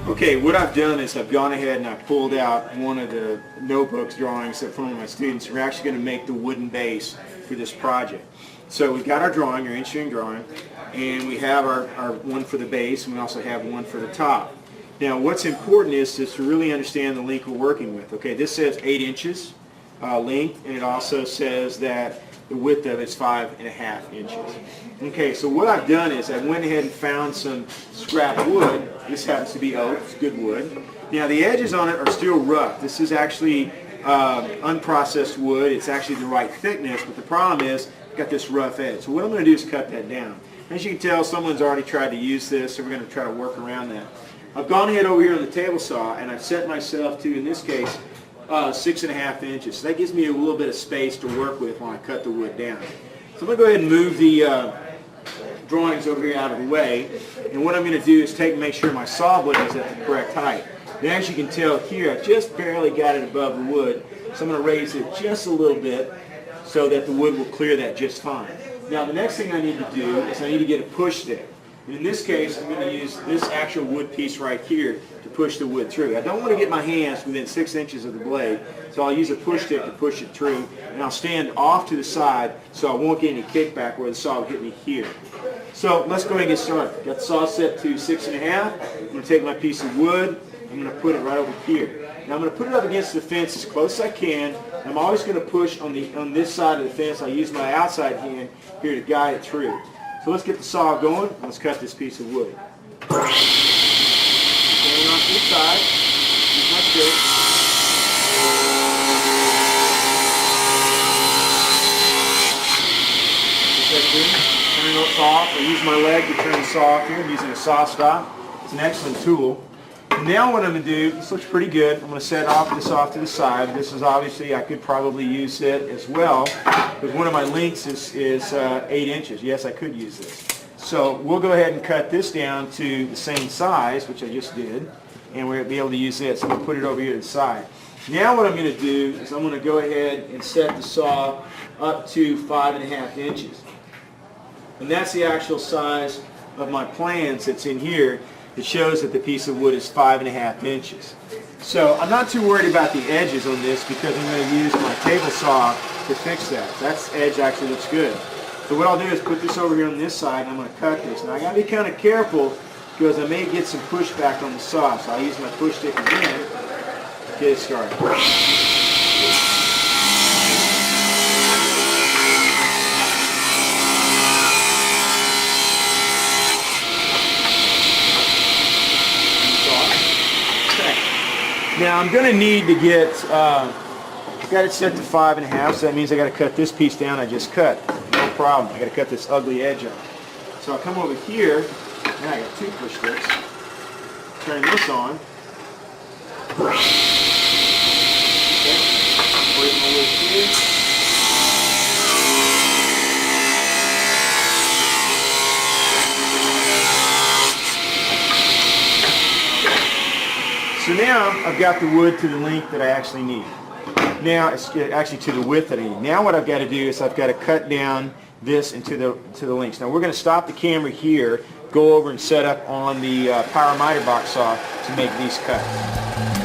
Okay, what I've done is I've gone ahead and I pulled out one of the notebooks drawings from one of my students. We're actually going to make the wooden base for this project. So we've got our drawing, our engineering drawing, and we have our one for the base, and we also have one for the top. Now what's important is to really understand the length we're working with. Okay, this says 8 inches length, and it also says that the width of it's 5.5 inches. Okay, so what I've done is I went ahead and found some scrap wood. This happens to be oak, it's good wood. Now the edges on it are still rough. This is actually unprocessed wood. It's actually the right thickness, but the problem is it's got this rough edge. So what I'm going to do is cut that down. As you can tell, someone's already tried to use this, so we're going to try to work around that. I've gone ahead over here on the table saw, and I've set myself to, in this case, 6.5 inches. So that gives me a little bit of space to work with when I cut the wood down. So I'm going to go ahead and move the drawings over here out of the way. And what I'm going to do is make sure my saw blade is at the correct height. And as you can tell here, I just barely got it above the wood. So I'm going to raise it just a little bit so that the wood will clear that just fine. Now the next thing I need to do is I need to get a push stick. And in this case, I'm going to use this actual wood piece right here to push the wood through. I don't want to get my hands within 6 inches of the blade, so I'll use a push stick to push it through, and I'll stand off to the side so I won't get any kickback where the saw will hit me here. So let's go ahead and get started. Got the saw set to 6.5. I'm going to take my piece of wood, I'm going to put it right over here. Now I'm going to put it up against the fence as close as I can. I'm always going to push on this side of the fence. I use my outside hand here to guide it through. So let's get the saw going, and let's cut this piece of wood. Going on to the side, use my stick. Turn it off. I use my leg to turn the saw off here. I'm using a saw stop. It's an excellent tool. Now what I'm going to do, this looks pretty good, I'm going to set this off to the side. This is obviously, I could probably use it as well, because one of my lengths is 8 inches. Yes, I could use this. So we'll go ahead and cut this down to the same size, which I just did, and we'll be able to use this. I'm going to put it over here to the side. Now what I'm going to do is I'm going to go ahead and set the saw up to 5.5 inches. And that's the actual size of my plans that's in here. It shows that the piece of wood is 5.5 inches. So I'm not too worried about the edges on this because I'm going to use my table saw to fix that. That edge actually looks good. So what I'll do is put this over here on this side and I'm going to cut this. Now I got to be kind of careful because I may get some pushback on the saw. So I'll use my push stick again to get it started. Now I'm going to need to get, I've got it set to 5.5, so that means I got to cut this piece down I just cut. No problem. I got to cut this ugly edge off. So I'll come over here, and I got 2 push sticks. Turn this on. Okay. Put my wood here. So now I've got the wood to the length that I actually need. Now it's actually to the width that I need. Now what I've got to do is I've got to cut down this into the lengths. Now we're going to stop the camera here, go over and set up on the power miter box saw to make these cuts.